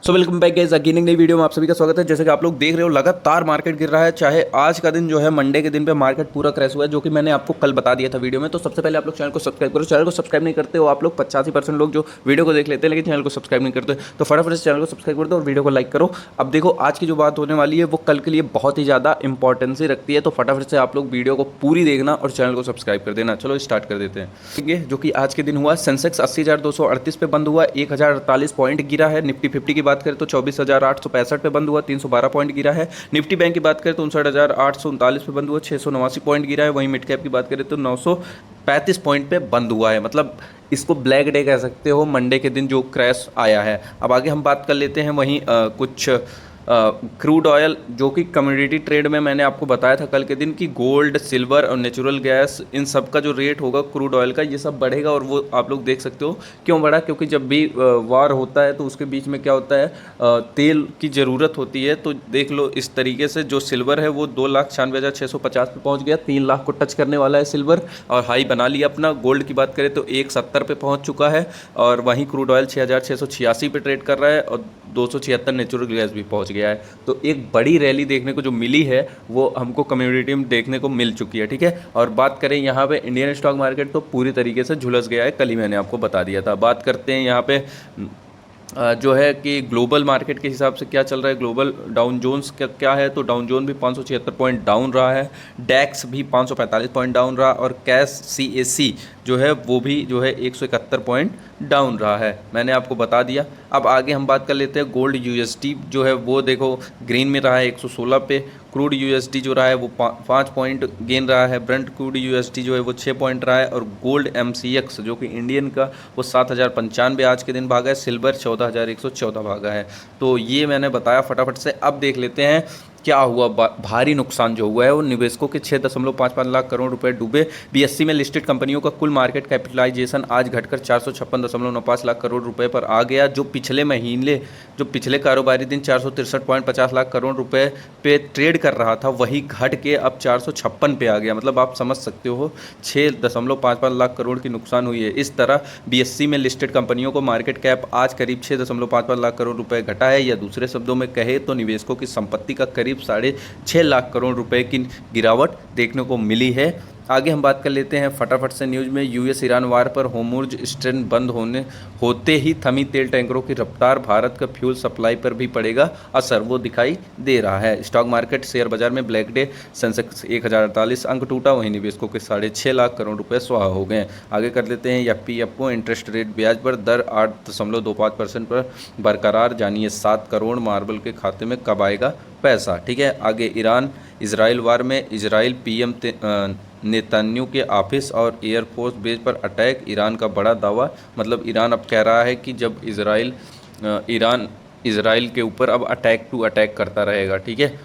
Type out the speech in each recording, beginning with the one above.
So welcome back guys, again एक नई video में आप सभी का स्वागत है। जैसे कि आप लोग देख रहे हो लगातार मार्केट गिर रहा है। चाहे आज का दिन जो है मंडे के दिन पे मार्केट पूरा क्रैश हुआ है, जो कि मैंने आपको कल बता दिया था वीडियो में। तो सबसे पहले आप लोग चैनल को सब्सक्राइब करो। चैनल को सब्सक्राइब नहीं करते हो आप लोग 85% लोग जो वीडियो को देख लेते हैं लेकिन चैनल को सब्सक्राइब नहीं करते, तो फटाफट से चैनल को सब्सक्राइब कर दो और वीडियो को लाइक करो। अब देखो, आज की जो बात होने वाली है वो कल के लिए बहुत ही ज़्यादा इंपॉर्टेंसी रखती है, तो फटाफट से आप लोग वीडियो को पूरी देखना और चैनल को सब्सक्राइब कर देना। चलो स्टार्ट कर देते हैं। ठीक है, जो कि आज के दिन हुआ, सेंसेक्स 80,238 पे बंद हुआ, 1048 पॉइंट गिरा है। निफ्टी 50 की बात करें तो 24,865 पे बंद हुआ, 312 पॉइंट गिरा है। निफ्टी बैंक की बात करें तो 59,839 पे बंद हुआ, 689 पॉइंट गिरा है। वहीं मिड कैप की बात करें तो 935 पॉइंट पे बंद हुआ है। मतलब इसको ब्लैक डे कह सकते हो, मंडे के दिन जो क्रैश आया है। अब आगे हम बात कर लेते हैं वहीं कुछ क्रूड ऑयल, जो कि कम्योडिटी ट्रेड में मैंने आपको बताया था कल के दिन कि गोल्ड, सिल्वर और नेचुरल गैस, इन सब का जो रेट होगा क्रूड ऑयल का, ये सब बढ़ेगा। और वो आप लोग देख सकते हो क्यों बढ़ा, क्योंकि जब भी वार होता है तो उसके बीच में क्या होता है, तेल की ज़रूरत होती है। तो देख लो इस तरीके से जो सिल्वर है वो 2,96,650 पे पहुंच गया, 3 लाख को टच करने वाला है सिल्वर और हाई बना लिया अपना। गोल्ड की बात करें तो 170 पे पहुंच चुका है और वहीं क्रूड ऑयल 6,686 पे ट्रेड कर रहा है और 276 नेचुरल गैस भी पहुंच गया है। तो एक बड़ी रैली देखने को जो मिली है वो हमको कम्युनिटी में देखने को मिल चुकी है। ठीक है, और बात करें यहाँ पे इंडियन स्टॉक मार्केट तो पूरी तरीके से झुलस गया है, कल ही मैंने आपको बता दिया था। बात करते हैं यहाँ पे जो है कि ग्लोबल मार्केट के हिसाब से क्या चल रहा है। ग्लोबल डाउन जोन्स क्या है, तो डाउन जोन भी 576 पॉइंट डाउन रहा है, डैक्स भी 545 पॉइंट डाउन रहा और कैश CAC जो है वो भी जो है 171 पॉइंट डाउन रहा है, मैंने आपको बता दिया। अब आगे हम बात कर लेते हैं गोल्ड USD जो है वो देखो ग्रीन में रहा है 116 पे। क्रूड USD जो रहा है वो 5 पॉइंट गेन रहा है। ब्रेंट क्रूड USD जो है वो 6 पॉइंट रहा है और गोल्ड MCX जो कि इंडियन का वो 7,095 आज के दिन भागा है। सिल्वर 14,114 भागा है। तो ये मैंने बताया फटाफट से। अब देख लेते हैं क्या हुआ। भारी नुकसान जो हुआ है वो निवेशकों के 6.55 लाख करोड़ रुपए डूबे। BSE में लिस्टेड कंपनियों का कुल मार्केट कैपिटलाइजेशन आज घटकर 456.95 लाख करोड़ रुपए पर आ गया, जो पिछले कारोबारी दिन 463.50 लाख करोड़ रुपए पे ट्रेड कर रहा था, वही घट के अब 456 पे आ गया। मतलब आप समझ सकते हो 6.55 लाख करोड़ की नुकसान हुई है। इस तरह BSE में लिस्टेड कंपनियों को मार्केट कैप आज करीब 6.55 लाख करोड़ रुपए घटा है, या दूसरे शब्दों में कहे तो निवेशकों की संपत्ति का करीब 6.5 लाख करोड़ रुपए की गिरावट देखने को मिली है। आगे हम बात कर लेते हैं फटाफट से न्यूज़ में। US ईरान वार पर होर्मुज स्ट्रेट बंद होते ही थमी तेल टैंकरों की रफ्तार, भारत का फ्यूल सप्लाई पर भी पड़ेगा असर, वो दिखाई दे रहा है। स्टॉक मार्केट शेयर बाजार में ब्लैक डे, सेंसेक्स 1048 अंक टूटा, वहीं निवेशकों के 6.5 लाख करोड़ रुपए स्वाहा हो गए। आगे कर लेते हैं FPFO इंटरेस्ट रेट ब्याज पर दर 8.25% पर बरकरार, जानिए 7 करोड़ मार्बल के खाते में कब आएगा पैसा। ठीक है, आगे ईरान इजराइल वार में इजराइल PM नेतन्याहू के ऑफिस और एयरफोर्स बेस पर अटैक, ईरान का बड़ा दावा। मतलब ईरान अब कह रहा है कि जब ईरान इजराइल के ऊपर अब अटैक टू अटैक करता रहेगा। ठीक है,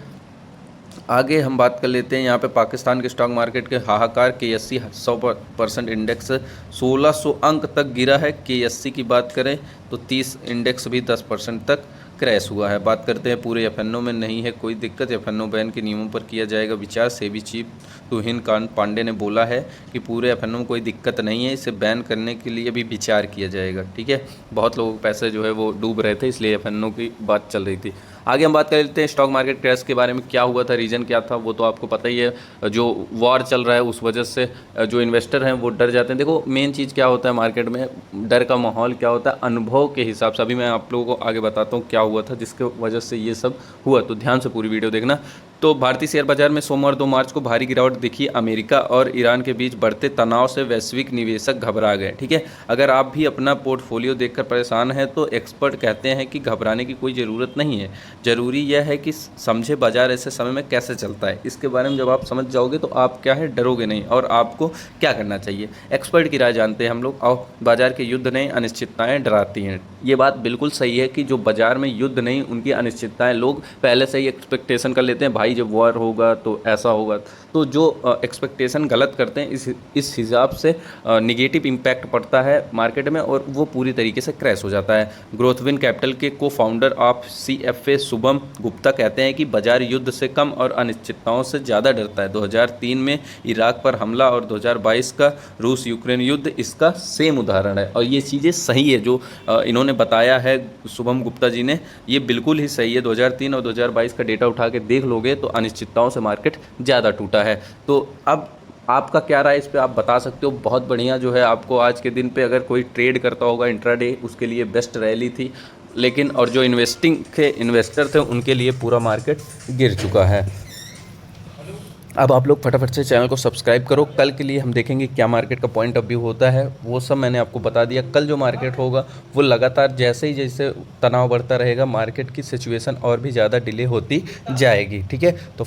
आगे हम बात कर लेते हैं यहाँ पे पाकिस्तान के स्टॉक मार्केट के हाहाकार। KSE 100% इंडेक्स 1600 अंक तक गिरा है। KSE की बात करें तो 30 इंडेक्स भी 10% तक क्रैश हुआ है। बात करते हैं पूरे FNO में नहीं है कोई दिक्कत, FNO बैन के नियमों पर किया जाएगा विचार। सेबी चीफ तुहिन कांत पांडे ने बोला है कि पूरे FNO में कोई दिक्कत नहीं है, इसे बैन करने के लिए भी विचार किया जाएगा। ठीक है, बहुत लोगों के पैसे जो है वो डूब रहे थे, इसलिए FNO की बात चल रही थी। आगे हम बात कर लेते हैं स्टॉक मार्केट क्रैश के बारे में। क्या हुआ था, रीज़न क्या था, वो तो आपको पता ही है। जो वॉर चल रहा है उस वजह से जो इन्वेस्टर हैं वो डर जाते हैं। देखो मेन चीज़ क्या होता है मार्केट में, डर का माहौल क्या होता है, अनुभव के हिसाब से। अभी मैं आप लोगों को आगे बताता हूँ क्या हुआ था जिसके वजह से ये सब हुआ, तो ध्यान से पूरी वीडियो देखना। तो भारतीय शेयर बाजार में सोमवार 2 मार्च को भारी गिरावट दिखी। अमेरिका और ईरान के बीच बढ़ते तनाव से वैश्विक निवेशक घबरा गए। ठीक है, अगर आप भी अपना पोर्टफोलियो देखकर परेशान हैं तो एक्सपर्ट कहते हैं कि घबराने की कोई ज़रूरत नहीं है। ज़रूरी यह है कि समझे बाजार ऐसे समय में कैसे चलता है। इसके बारे में जब आप समझ जाओगे तो आप क्या है, डरोगे नहीं और आपको क्या करना चाहिए। एक्सपर्ट की राय जानते हैं हम लोग। और बाजार के युद्ध नहीं, अनिश्चितताएँ डराती हैं। ये बात बिल्कुल सही है कि जो बाजार में युद्ध नहीं, उनकी अनिश्चितताएँ, लोग पहले से ही एक्सपेक्टेशन कर लेते हैं भाई भाई जब वॉर होगा तो ऐसा होगा। तो जो एक्सपेक्टेशन गलत करते हैं इस हिसाब से निगेटिव इम्पैक्ट पड़ता है मार्केट में और वो पूरी तरीके से क्रैश हो जाता है। ग्रोथविन कैपिटल के को founder of CFA Shubham Gupta कहते हैं कि बाजार युद्ध से कम और अनिश्चितताओं से ज़्यादा डरता है। 2003 में इराक पर हमला और 2022 का रूस यूक्रेन युद्ध इसका सेम उदाहरण है। और ये चीज़ें सही है जो इन्होंने बताया है शुभम गुप्ता जी ने, ये बिल्कुल ही सही है। 2003 और 2022 का डेटा उठा के देख लोगे तो अनिश्चितताओं से मार्केट ज़्यादा टूटा है। तो अब आपका क्या राय इस पे आप बता सकते हो। बहुत बढ़िया जो है आपको आज के दिन पे अगर कोई ट्रेड करता होगा इंट्राडे उसके लिए बेस्ट रैली थी, लेकिन और जो इन्वेस्टिंग के इन्वेस्टर थे उनके लिए पूरा मार्केट गिर चुका है। अब आप लोग फटाफट से चैनल को सब्सक्राइब करो। कल के लिए हम देखेंगे क्या मार्केट का पॉइंट ऑफ व्यू होता है, वो सब मैंने आपको बता दिया। कल जो मार्केट होगा वो लगातार जैसे तनाव बढ़ता रहेगा मार्केट की सिचुएशन और भी ज़्यादा डिले होती जाएगी। ठीक है, तो